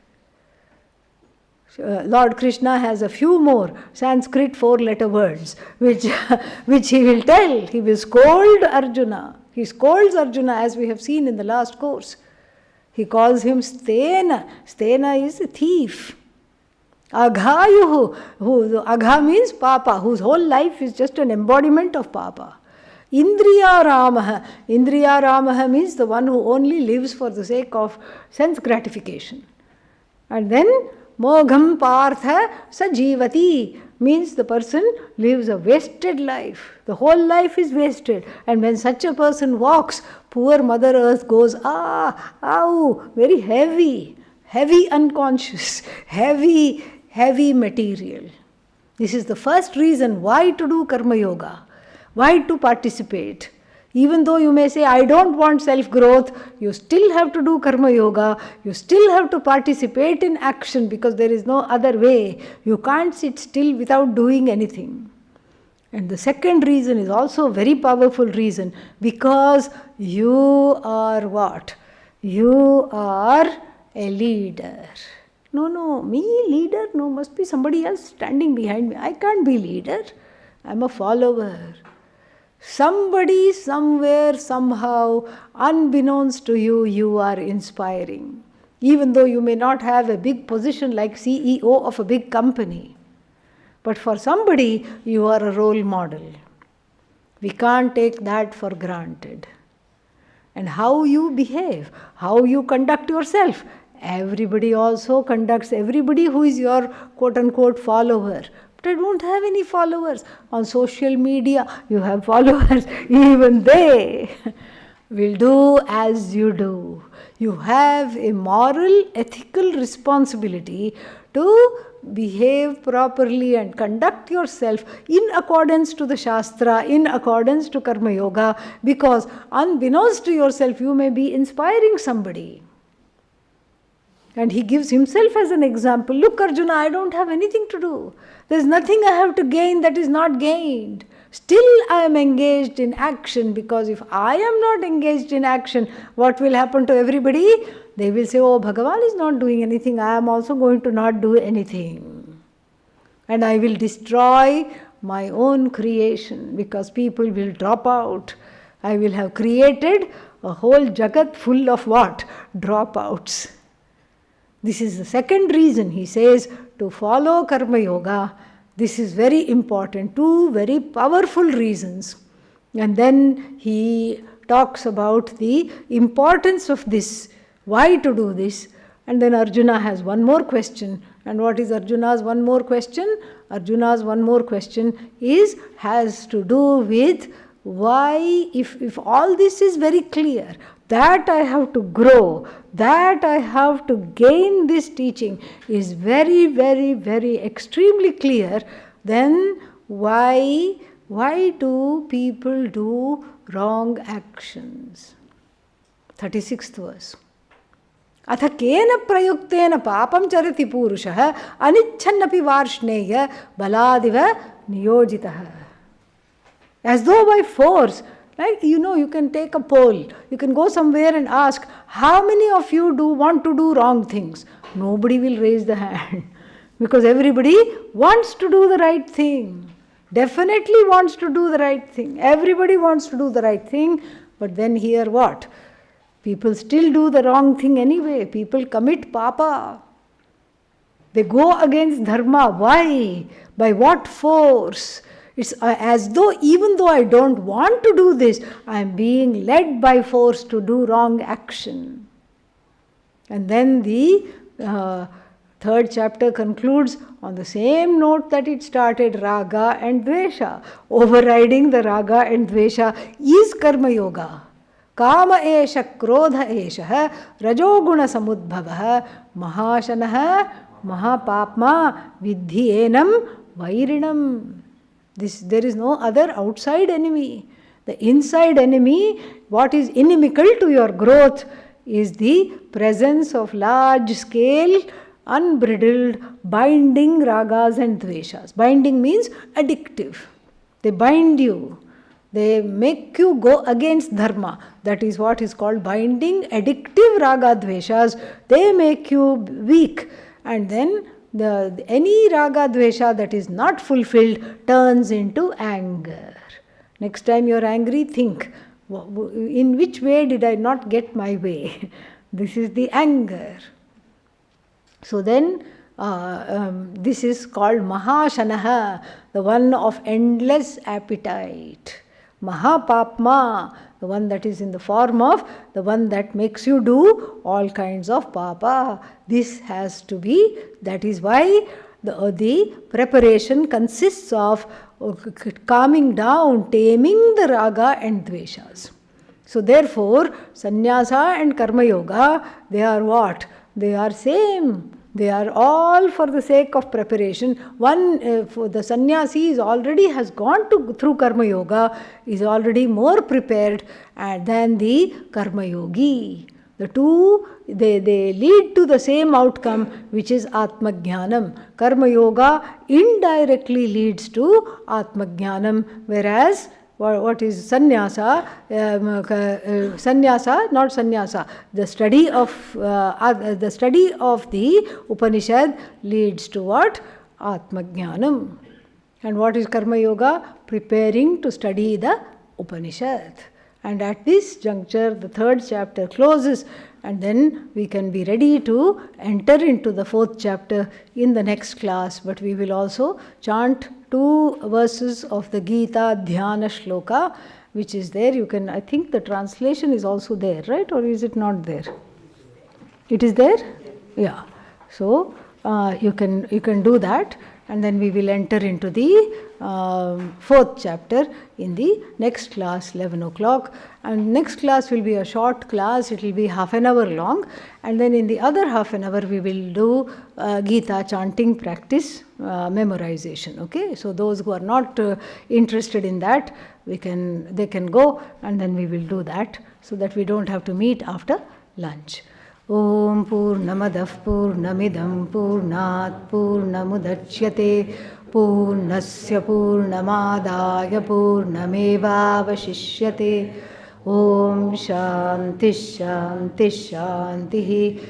Lord Krishna has a few more Sanskrit 4-letter words, which he will tell. He will scold Arjuna. He scolds Arjuna, as we have seen in the last course. He calls him Stena. Stena is a thief. Aghayuhu. Agha means papa, whose whole life is just an embodiment of papa. Indriya Ramaha. Indriya Ramaha means the one who only lives for the sake of sense gratification. And then Mogham Partha Sajivati means the person lives a wasted life. The whole life is wasted. And when such a person walks, poor Mother Earth goes, ow, very heavy unconscious, heavy heavy material. This is the first reason why to do karma yoga, why to participate. Even though you may say, I don't want self-growth, you still have to do karma yoga, you still have to participate in action because there is no other way. You can't sit still without doing anything. And the second reason is also a very powerful reason, because you are what? You are a leader. No, me leader? No, must be somebody else standing behind me. I can't be leader. I'm a follower. Somebody, somewhere, somehow, unbeknownst to you, you are inspiring. Even though you may not have a big position like CEO of a big company. But for somebody, you are a role model. We can't take that for granted. And how you behave, how you conduct yourself, everybody also conducts, everybody who is your quote-unquote follower. But I don't have any followers. On social media, you have followers. Even they will do as you do. You have a moral, ethical responsibility to behave properly and conduct yourself in accordance to the Shastra, in accordance to Karma Yoga, because unbeknownst to yourself, you may be inspiring somebody. And he gives himself as an example. Look, Arjuna, I don't have anything to do. There's nothing I have to gain that is not gained. Still I am engaged in action, because if I am not engaged in action, what will happen to everybody? They will say, oh, Bhagavan is not doing anything, I am also going to not do anything. And I will destroy my own creation, because people will drop out. I will have created a whole jagat full of what? Dropouts. This is the second reason he says to follow Karma Yoga. This is very important. Two very powerful reasons. And then he talks about the importance of this, why to do this. And then Arjuna has one more question. And what is Arjuna's one more question? Arjuna's one more question has to do with why, if all this is very clear, that I have to grow, that I have to gain this teaching is very, very, very extremely clear, then why do people do wrong actions? 36th verse. अथ केन प्रयुक्तेन पापं चरति पूरुषः अनिच्छन्नपि Varshney बलादिव नियोजितः. As though by force. Right? You can take a poll. You can go somewhere and ask, how many of you want to do wrong things? Nobody will raise the hand. Because everybody wants to do the right thing. Definitely wants to do the right thing. Everybody wants to do the right thing. But then here what? People still do the wrong thing anyway. People commit papa. They go against dharma. Why? By what force? It's as though, even though I don't want to do this, I am being led by force to do wrong action. And then the third chapter concludes on the same note that it started, raga and dvesha. Overriding the raga and dvesha is karma yoga. Kama esha krodha esha rajoguna samudbhava mahashanaha mahapapma vidhi enam vairinam. There is no other outside enemy. The inside enemy, what is inimical to your growth, is the presence of large-scale, unbridled, binding ragas and dveshas. Binding means addictive. They bind you. They make you go against dharma. That is what is called binding, addictive raga dveshas. They make you weak. And then any raga dvesha that is not fulfilled turns into anger. Next time you are angry, think, in which way did I not get my way? This is the anger. So then, this is called Mahashanaha, the one of endless appetite. Mahapapma, the one that is in the form of the one that makes you do all kinds of papa. This has to be, that is why the preparation consists of calming down, taming the raga and dveshas. So therefore, sannyasa and karma yoga, they are what? They are same. They are all for the sake of preparation. One, for the sannyasi is already has gone through karma yoga, is already more prepared than the karma yogi. The two, they lead to the same outcome, which is Atma Jnanam. Karma Yoga indirectly leads to Atma Jnanam, whereas what is sannyasa? Sannyasa, not sannyasa. The study of the Upanishad leads to what? Atma Jnanam. And what is Karma Yoga? Preparing to study the Upanishad. And at this juncture, the third chapter closes, and then we can be ready to enter into the fourth chapter in the next class. But we will also chant 2 verses of the Gita Dhyana Shloka, which is there. You can, I think the translation is also there, right? Or is it not there? It is there? Yeah. So you can do that, and then we will enter into the fourth chapter in the next class, 11 o'clock. And next class will be a short class. It will be half an hour long, and then in the other half an hour we will do Gita chanting practice, memorization. Okay, so those who are not interested in that, they can go, and then we will do that, so that we don't have to meet after lunch. Om Purnamadah Purnamidam Purnat Purnamudachyate Purnasya Purnamadaya Purnamevavashishyate. Om Shanti Shanti Shanti.